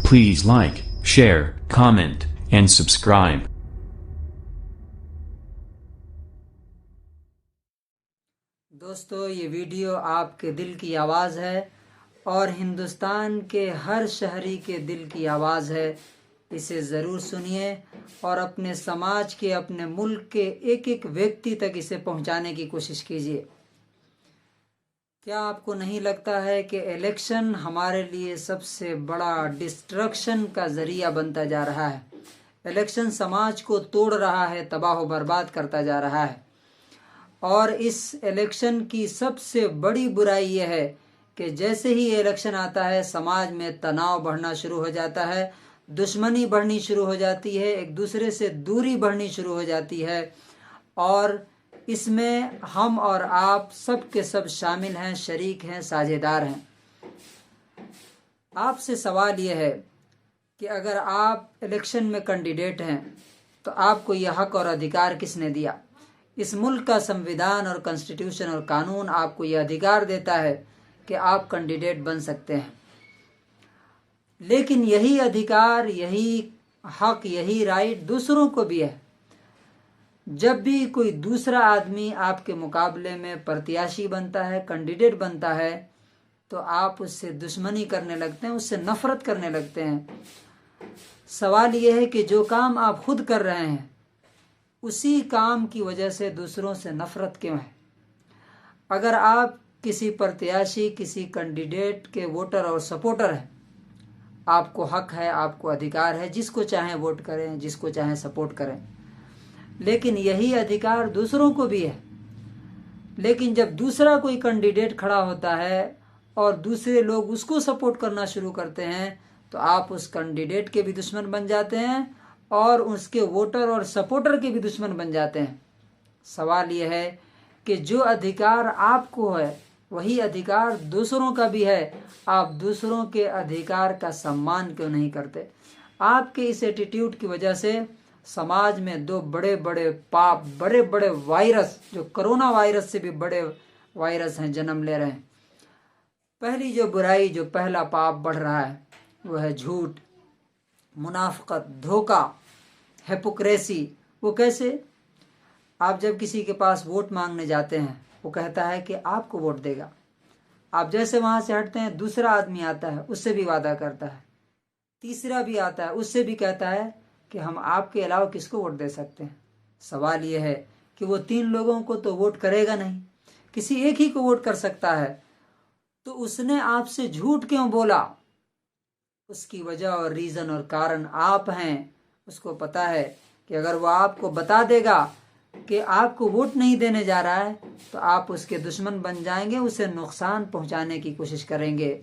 Please like, share, comment, and subscribe. दोस्तों, ये video आपके दिल की आवाज़ है और हिंदुस्तान के हर शहरी के दिल की आवाज़ है। इसे ज़रूर सुनिए और अपने समाज के, अपने मुल्क के एक एक व्यक्ति तक इसे पहुंचाने की कोशिश कीजिए। क्या आपको नहीं लगता है कि इलेक्शन हमारे लिए सबसे बड़ा डिस्ट्रक्शन का ज़रिया बनता जा रहा है? इलेक्शन समाज को तोड़ रहा है, तबाह बर्बाद करता जा रहा है। और इस इलेक्शन की सबसे बड़ी बुराई यह है कि जैसे ही इलेक्शन आता है समाज में तनाव बढ़ना शुरू हो जाता है, दुश्मनी बढ़नी शुरू हो जाती है, एक दूसरे से दूरी बढ़नी शुरू हो जाती है और इसमें हम और आप सब के सब शामिल हैं, शरीक हैं, साझेदार हैं। आपसे सवाल यह है कि अगर आप इलेक्शन में कैंडिडेट हैं तो आपको यह हक और अधिकार किसने दिया? इस मुल्क का संविधान और कॉन्स्टिट्यूशन और कानून आपको यह अधिकार देता है कि आप कैंडिडेट बन सकते हैं। लेकिन यही अधिकार, यही हक, यही राइट दूसरों को भी है। जब भी कोई दूसरा आदमी आपके मुकाबले में प्रत्याशी बनता है, कैंडिडेट बनता है, तो आप उससे दुश्मनी करने लगते हैं, उससे नफरत करने लगते हैं। सवाल यह है कि जो काम आप खुद कर रहे हैं उसी काम की वजह से दूसरों से नफरत क्यों है? अगर आप किसी प्रत्याशी, किसी कैंडिडेट के वोटर और सपोर्टर हैं, आपको हक है, आपको अधिकार है, जिसको चाहें वोट करें, जिसको चाहें सपोर्ट करें। लेकिन यही अधिकार दूसरों को भी है। लेकिन जब दूसरा कोई कैंडिडेट खड़ा होता है और दूसरे लोग उसको सपोर्ट करना शुरू करते हैं तो आप उस कैंडिडेट के भी दुश्मन बन जाते हैं और उसके वोटर और सपोर्टर के भी दुश्मन बन जाते हैं। सवाल यह है कि जो अधिकार आपको है वही अधिकार दूसरों का भी है। आप दूसरों के अधिकार का सम्मान क्यों नहीं करते? आपके इस एटीट्यूड की वजह से समाज में दो बड़े बड़े पाप, बड़े बड़े वायरस, जो कोरोना वायरस से भी बड़े वायरस हैं, जन्म ले रहे हैं। पहली जो बुराई, जो पहला पाप बढ़ रहा है वो है झूठ, मुनाफिकत, धोखा, हिपोक्रेसी। वो कैसे? आप जब किसी के पास वोट मांगने जाते हैं वो कहता है कि आपको वोट देगा। आप जैसे वहां से हटते हैं दूसरा आदमी आता है, उससे भी वादा करता है, तीसरा भी आता है, उससे भी कहता है कि हम आपके अलावा किसको वोट दे सकते हैं। सवाल यह है कि वो 3 लोगों को तो वोट करेगा नहीं, किसी एक ही को वोट कर सकता है। तो उसने आपसे झूठ क्यों बोला? उसकी वजह और रीज़न और कारण आप हैं। उसको पता है कि अगर वो आपको बता देगा कि आपको वोट नहीं देने जा रहा है तो आप उसके दुश्मन बन जाएंगे, उसे नुकसान पहुंचाने की कोशिश करेंगे।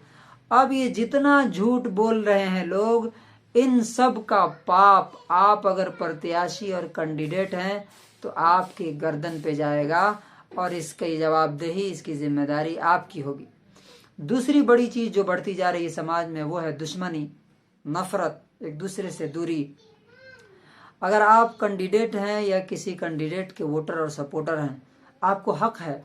अब ये जितना झूठ बोल रहे हैं लोग, इन सब का पाप, आप अगर प्रत्याशी और कैंडिडेट हैं तो आपकी गर्दन पे जाएगा और इसकी जवाबदेही, इसकी जिम्मेदारी आपकी होगी। दूसरी बड़ी चीज जो बढ़ती जा रही है समाज में वो है दुश्मनी, नफरत, एक दूसरे से दूरी। अगर आप कैंडिडेट हैं या किसी कैंडिडेट के वोटर और सपोर्टर हैं, आपको हक है,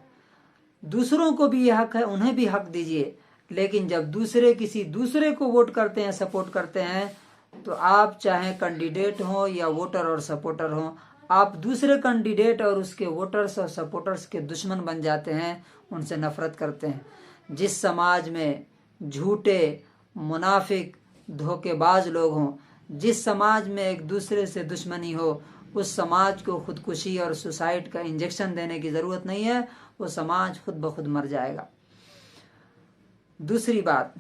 दूसरों को भी यह हक है, उन्हें भी हक दीजिए। लेकिन जब दूसरे किसी दूसरे को वोट करते हैं, सपोर्ट करते हैं, तो आप चाहे कैंडिडेट हो या वोटर और सपोर्टर हो, आप दूसरे कैंडिडेट और उसके वोटर्स और सपोर्टर्स के दुश्मन बन जाते हैं, उनसे नफरत करते हैं। जिस समाज में झूठे, मुनाफिक, धोखेबाज लोग हों, जिस समाज में एक दूसरे से दुश्मनी हो, उस समाज को खुदकुशी और सुसाइड का इंजेक्शन देने की ज़रूरत नहीं है। वो समाज खुद ब खुद मर जाएगा। दूसरी बात,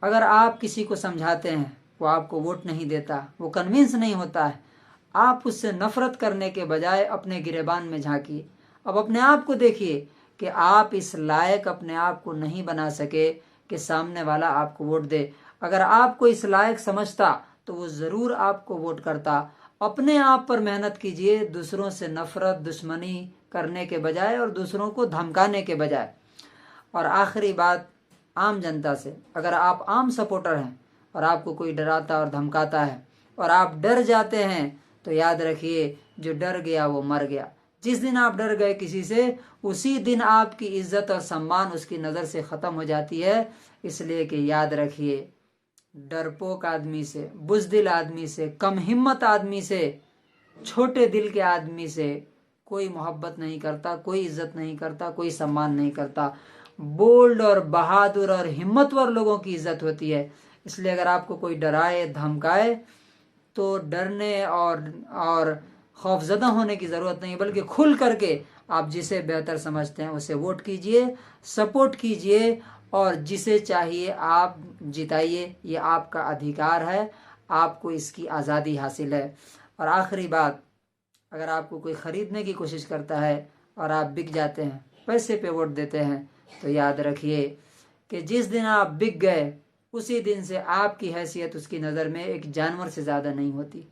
अगर आप किसी को समझाते हैं, वो आपको वोट नहीं देता, वो कन्विंस नहीं होता है, आप उससे नफरत करने के बजाय अपने गिरेबान में झांकिए। अब अपने आप को देखिए कि आप इस लायक अपने आप को नहीं बना सके कि सामने वाला आपको वोट दे। अगर आपको इस लायक समझता तो वो ज़रूर आपको वोट करता। अपने आप पर मेहनत कीजिए, दूसरों से नफरत, दुश्मनी करने के बजाय और दूसरों को धमकाने के बजाय। और आखिरी बात, आम जनता से, अगर आप आम सपोर्टर हैं और आपको कोई डराता और धमकाता है और आप डर जाते हैं तो याद रखिए, जो डर गया वो मर गया। जिस दिन आप डर गए किसी से, उसी दिन आपकी इज्जत और सम्मान उसकी नज़र से ख़त्म हो जाती है। इसलिए कि याद रखिए, डरपोक आदमी से, बुज़दिल आदमी से, कम हिम्मत आदमी से, छोटे दिल के आदमी से कोई मोहब्बत नहीं करता, कोई इज्जत नहीं करता, कोई सम्मान नहीं करता। बोल्ड और बहादुर और हिम्मतवर लोगों की इज्जत होती है। इसलिए अगर आपको कोई डराए धमकाए तो डरने और खौफजदा होने की ज़रूरत नहीं, बल्कि खुल करके आप जिसे बेहतर समझते हैं उसे वोट कीजिए, सपोर्ट कीजिए और जिसे चाहिए आप जिताइए। ये आपका अधिकार है, आपको इसकी आज़ादी हासिल है। और आखिरी बात, अगर आपको कोई ख़रीदने की कोशिश करता है और आप बिक जाते हैं, पैसे पे वोट देते हैं, तो याद रखिए कि जिस दिन आप बिक गए उसी दिन से आपकी हैसियत उसकी नज़र में एक जानवर से ज़्यादा नहीं होती।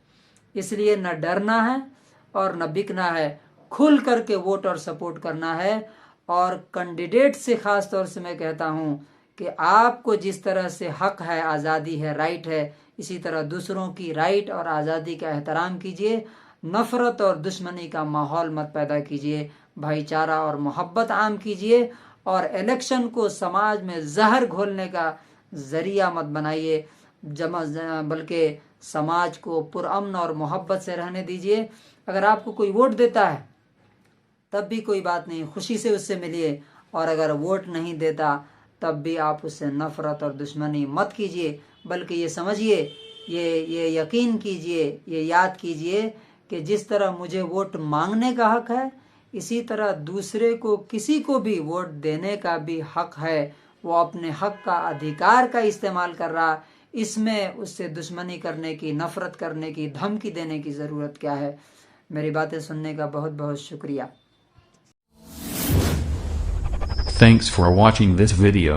इसलिए न डरना है और न बिकना है, खुल करके वोट और सपोर्ट करना है। और कैंडिडेट से ख़ास तौर से मैं कहता हूँ कि आपको जिस तरह से हक है, आज़ादी है, राइट है, इसी तरह दूसरों की राइट और आज़ादी का एहतराम कीजिए। नफ़रत और दुश्मनी का माहौल मत पैदा कीजिए, भाईचारा और मोहब्बत आम कीजिए। और इलेक्शन को समाज में जहर घोलने का ज़रिया मत बनाइए, बल्कि समाज को पुरअमन और मोहब्बत से रहने दीजिए। अगर आपको कोई वोट देता है तब भी कोई बात नहीं, खुशी से उससे मिलिए। और अगर वोट नहीं देता तब भी आप उससे नफ़रत और दुश्मनी मत कीजिए, बल्कि ये समझिए, ये यकीन कीजिए, ये याद कीजिए कि जिस तरह मुझे वोट मांगने का हक है, इसी तरह दूसरे को, किसी को भी वोट देने का भी हक है। वो अपने हक का, अधिकार का इस्तेमाल कर रहा, इसमें उससे दुश्मनी करने की, नफ़रत करने की, धमकी देने की ज़रूरत क्या है। मेरी बातें सुनने का बहुत बहुत शुक्रिया। Thanks for watching this video.